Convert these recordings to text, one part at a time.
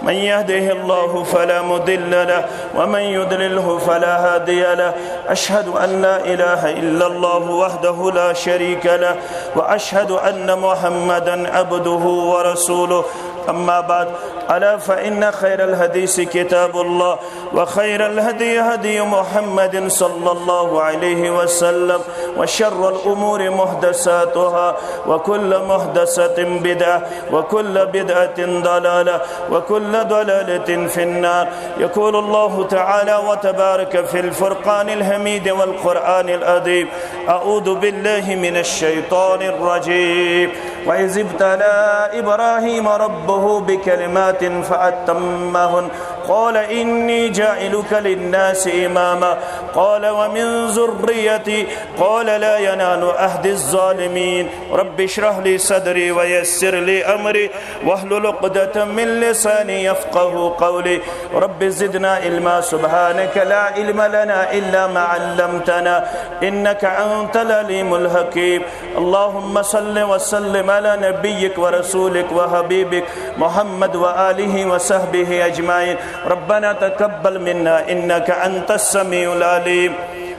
من يهده الله فلا مضل له ومن يضلله فلا هادي له أشهد أن لا إله إلا الله وحده لا شريك له وأشهد أن محمدا عبده ورسوله أما بعد ألا فإن خير الحديث كتاب الله وخير الهدي هدي محمد صلى الله عليه وسلم وشر الأمور محدثاتها وكل محدثة بدعة وكل بدعة ضلالة وكل ضلالة في النار. يقول الله تعالى وتبارك في الفرقان الحميد والقرآن العظيم أعوذ بالله من الشيطان الرجيم وإذ ابتلى إبراهيم ربه بكلمات فأتمهن قال إني جاعلك للناس إماما قال ومن ذريتي قال لا ينال عهد الظالمين رب اشرح لي صدري ويسر لي أمري واحلل عقدة من لساني يفقه قولي رب زدنا علما سبحانك لا علم لنا إلا ما علمتنا إنك أنت العليم الحكيم. اللهم صل وسلم على نبيك ورسولك وحبيبك محمد وآله وصحبه أجمعين. ربنا تقبل منا إنك أنت السميع العليم.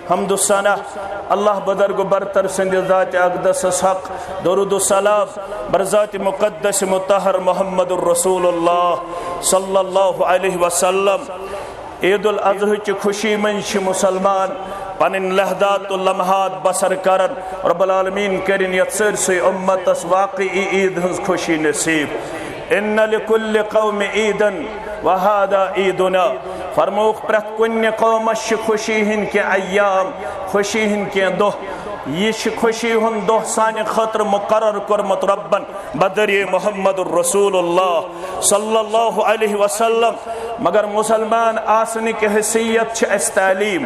حمد السنة الله بدرگ برتر سند ذات اقدس حق درود السلام بر ذات مقدس مطهر محمد رسول الله صلی اللہ علیہ وسلم. عید الاضحی کی خوشی منش مسلمان پنن لحظات و لمحات بسر کرن رب العالمین کرن یت سرسی امتس واقعی عید ہنز خوشی نصیب. ان لکل قوم عیدن وهذا عیدنا فرموخ پرت کن قومش خوشی ہن کے ایام خوشی ہن کے دو یہ خوشی ہن دو سانی خطر مقرر کرمت ربن بدری محمد رسول اللہ صلی اللہ علیہ وسلم. مگر مسلمان آسنی کی حیثیت چھ اس تعلیم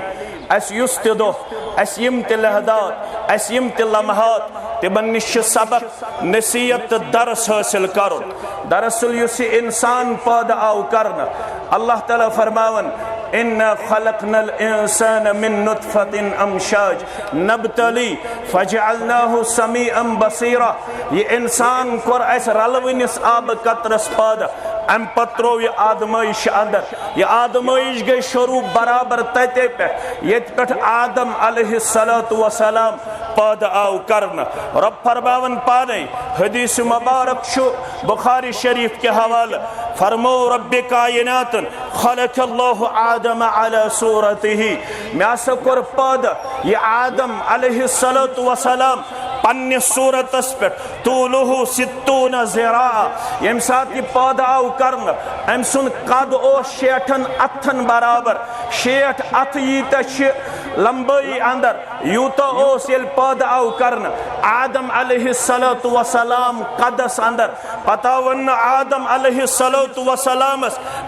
اس یست دو اس یمت لحظات اس یمت لمحات تمن نش سبق نصیحت درس حاصل کرن. دراصل یس انسان پیدا آو کرنا اللہ تعالی فرماون إنا خلقنا الإنسان من نطفة أمشاج نبتلي فجعلناه سميعا بصيرا. یہ انسان کور اس رلونس آب قطرس پادا ام پترو یہ آدمائش اندر یہ آدمائش گئی شروع برابر تیتے پہ یہ پٹ آدم علیہ السلام پاد آو کرنا. رب فرماون پانے حدیث مبارک شو بخاری شریف کے حوالہ فرمو رب کائنات خلق اللہ آدم علی صورته میں سکر پاد یہ آدم علیہ السلام پنی صورت اس پر طولہ 60 ذراع یم ساتھ یہ پاد آو کرنا ام سن قد او 60 اتھن برابر 60 ات یہ لمبائی اندر یوتا اوس یل پاد آو کرنا آدم علیہ السلام قدس اندر پتا ون آدم علیہ السلام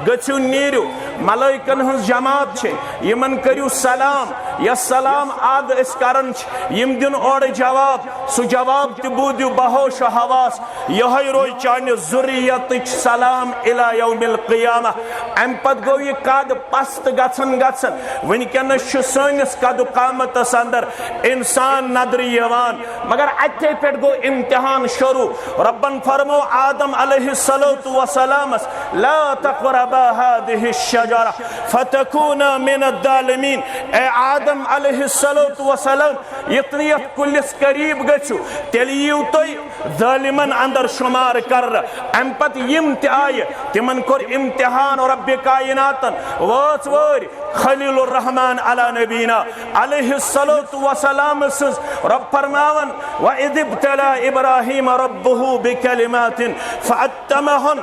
گچو نیرو ملائکن ہنز جماعت چھے یمن کریو سلام یا سلام آد اس کرن یم دن اور جواب سو جواب تبودیو بہوش و حواس یہی روی چاہنے ذریت سلام الى یوم القیامہ. ام پت گو یہ قد پست گچن ونکن سنس قد قامت اندر انسان ندری یوان مگر اتے پیٹ گو امتحان شروع. ربن فرمو آدم علیہ السلام لا تقربا هذه الشجرة فتكونا من الظالمين. اے آدم علیہ السلام یتنیت کلس قریب گچو تیلیو توی ظالمن اندر شمار کر. ام پت یم تی آئے تمن کر امتحان رب کائناتن واس واری خلیل الرحمن علی نبینا علیہ السلام سز رب فرماون وَإِذِ ابْتَلَى إِبْرَاهِيمَ رَبُّهُ بِكَلِمَاتٍ فَأَتَّمَهُنْ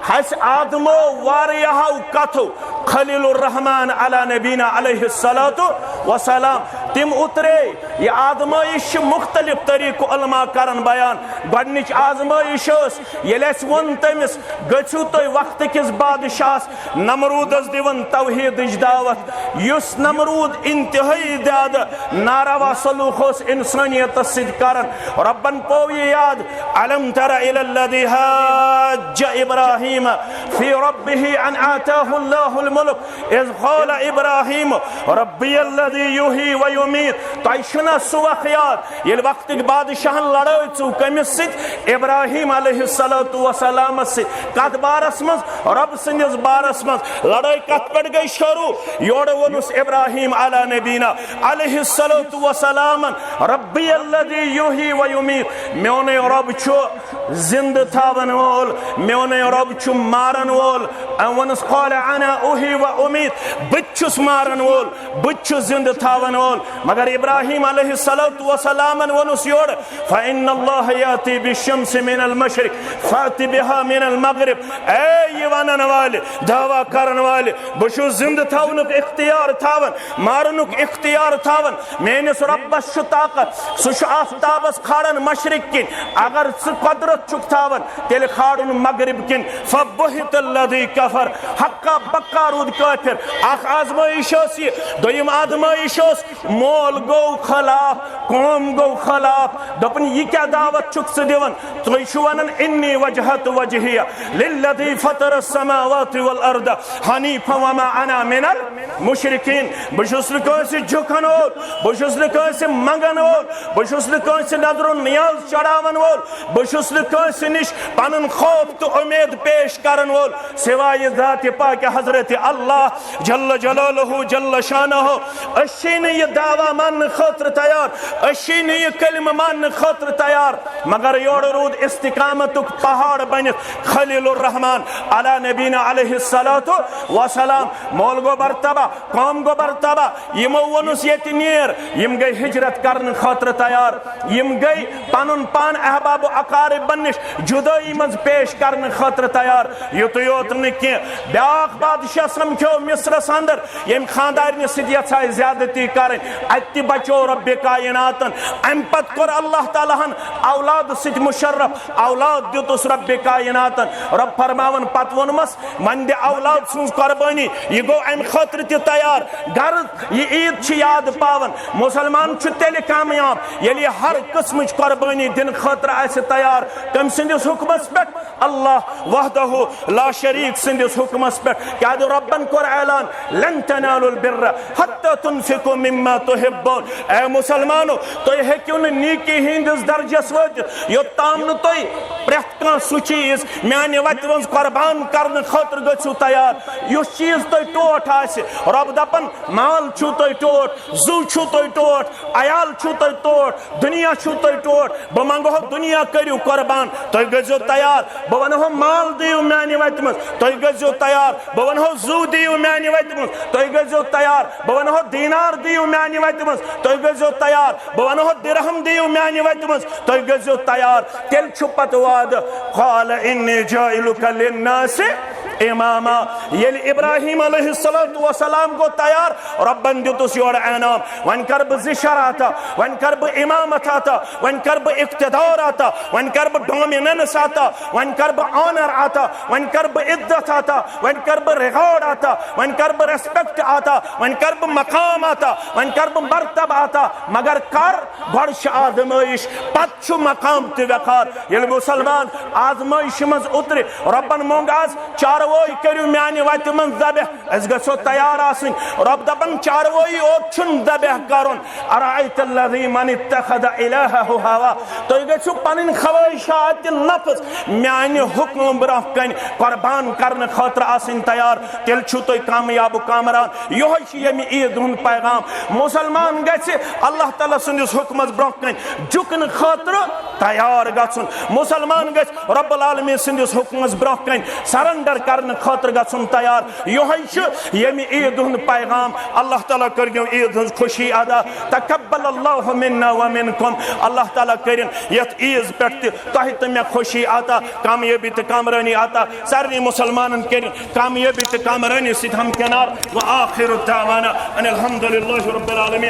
حس آدمو واریہو کتو خلیل الرحمن علی نبینا علیہ السلام تم اترے. یہ آدمائش مختلف طریق علماء کرن بیان. گۄڈنِچ آزمائش ییٚلہِ ون تمس گژھِو تُہۍ وقت کس بادشاہس نمروٗدس دِوان توحیدٕچ دعوت یُس نمروٗد انتہٲئی زیادٕ ناروا سلوک اوس انسانیتس سۭتۍ کران. ربن پوٚو یہِ یاد الم تر الى الذي حاج ابراهيم في ربه ان آتاه الله الملك اذ قال ابراهيم ربي الذي يحيي ويميت. تۄہہِ چھُنہ ना सु वक्त याद ये वक्त बादशाहन लड़ाई चू कमिस इब्राहिम अलैहिस्सलातु वस्सलाम से कत बारस मज रब सन्दिस बारस मज लड़ाई कत पे गई शुरू योड़ वोनुस इब्राहिम अला नबीना अलैहिस्सलातु वस्सलाम रब्बी अल्लज़ी युही व युमीत मेने रब छु जिंद थावन वोल मेने रब छु मारन वोल वनस क़ाल अना उही व उमीत बच्चुस मारन वोल बच्चु जिंद थावन वोल मगर इब्राहिम अलैहिस्सलातु वस्सलाम वनुस योड़ फ़इन्नल्लाह याती बिश्शम्सि मिनल मशरिक़ फ़ाति बिहा मिनल मग़रिब ए ये वनन वाले दावा करन वाले बशु जिंद थावनुक इख्तियार थावन मारनुक इख्तियार थावन मेनिस रब्बस छु ताकत सुश आफ्ताबस खाड़न मशरिक किन अगर सु कुदरत चुक थावन तेल खाड़न मग़रिब किन फ़बुहितल्लज़ी कफ़र हक्का बक्का रूद काफिर अख आज़माइश ये दोयम आज़माइश मोल गो खिलाफ कौम गो खिलाफ दपन ये क्या दावत चुक से दिवन तुई छु वनन इन्नी वजहतु वजहिया लिल्लज़ी फ़तरस समावाति वल अर्द हनीफा व मा अना मिनल मुशरिकीन बशुस लकासे झुकन वोल बशुस लकासे मंगन वोल बशुस लकासे नजर नियाज चढ़ावन वोल बशुस लकासे निश पन खौफ तो उम्मीद पेश करन वोल सिवाय ज़ात पाक हज़रत अल्लाह जल्ल जलालहु जल्ल शानहु अशी ने ये दावा मान खतर तैयार अशी ने ये कलम मान खतर तैयार मगर योड़ रूद इस्तिकामतुक पहाड़ बनित खलीलुर रहमान अला नबीना अलैहिस्सलातु वस्सलाम मोल गो बरतबा कौम गो बरतबा यमो वनुस येति नीर यम गई हिजरत करन खतर तैयार यम गई पनुन पान अहबाब अकारिब बनिश जुदाई मज पेश करन खतर तैयार युत योत न कि ब्याख बादशाह समख्यो मिस्रस अंदर यम खानदारनि सिद यछाय ज्यादती करन अति बचो रब्बे कायनातन अम पत कर अल्लाह ताला हन औलाद सिद मुशर्रफ औलाद दितुस रब्बे कायनातन रब फरमावन पत वनमस मन दे औलाद सुन कुर्बानी ये गो अम खतर त तैयार गर ये ईद छ याद पावन मुसलमान छ तेल कामयाब यलि हर किस्म कुर्बानी दिन खतर आस तैयार कम सिंदिस हुकमस पे अल्लाह वहदहु ला शरीक सिंदिस हुकमस पे क्या दो रब्बन कर ऐलान लन तनालुल बिर्र हत्ता तुनफिकु मिम्मा तुहिब्बुन ए मुसलमानो तो हेक्यु न नीकी हिंदिस दर्जस वत यो ताम न तो प्रेथ का सु चीज म्याने वत वंस कुर्बान करन खतर गछु तैयार यो चीज तो टोट आसे रब दपन माल छु तो टोट जू छु तो टोट अयाल छु तो टोट दुनिया छु तो टोट ब मंगो दुनिया करियो कुर्बान तो गजो तैयार ब वनो माल दियो म्याने वत मस तो गजो तैयार ब वनो जू दियो म्याने वत मस तो गजो तैयार ब वनो दीनार दियो म्याने वत मस तो गजो तैयार ब वनो दिरहम दियो म्याने वत मस तो गजो तैयार तेल छु पतवाद क़ाल इन्नी जाइलुका लिन्नास इमामा ये इब्राहिम अलैहिस्सलातु वस्सलाम को तैयार रब्बन दितुस योर ऐनाम वन करब जिशराता वन करब इमामत आता वन करब इक्तिदार आता वन करब डोमिनेंस आता वन करब ऑनर आता वन करब इज्जत आता वन करब रिकॉर्ड आता वन करब रेस्पेक्ट आता वन करब मकाम आता वन करब मर्तबा आता मगर कर बर्श आजमाइश पच्चु मकाम ते वकार ये मुसलमान आजमाइश मज उतरे रब्बन मोंगाज चारवोई करियो म्याने वत मन दबह अस गसो तैयार आसिन रब दपन चारवोई ओछुन दबह करन अराइतल्लज़ी मन इत्तखद इलाहहु हवा तो गसो पनिन ख्वाहिशात नफ्स म्याने हुक्म ब्रह कन कुर्बान करन खतर आसिन तैयार तेल छु तो कामयाब कामरान यो यमि ईद हुन पैगाम मुसलमान गसे अल्लाह ताला सुनिस हुक्मस ब्रह कन जुकन खतर तैयार गछुन मुसलमान गस रब्बुल आलमीन सुनिस हुक्मस ब्रह कन सरेंडर करन खतर गछुन तैयार यो यमि ईद हुन पैगाम अल्लाह ताला करगो ईद हुन खुशी अदा तकब्बल अल्लाहु मिन्ना व मिनकुम अल्लाह ताला करिन यत ईद पेट तहि तमे खुशी आता कामयाबी ते कामरानी आता सारे मुसलमानन करिन कामयाबी ते कामरानी सित हम किनार व आखिर दावाना अनिल हम्दुलिल्लाहि रब्बिल आलमीन।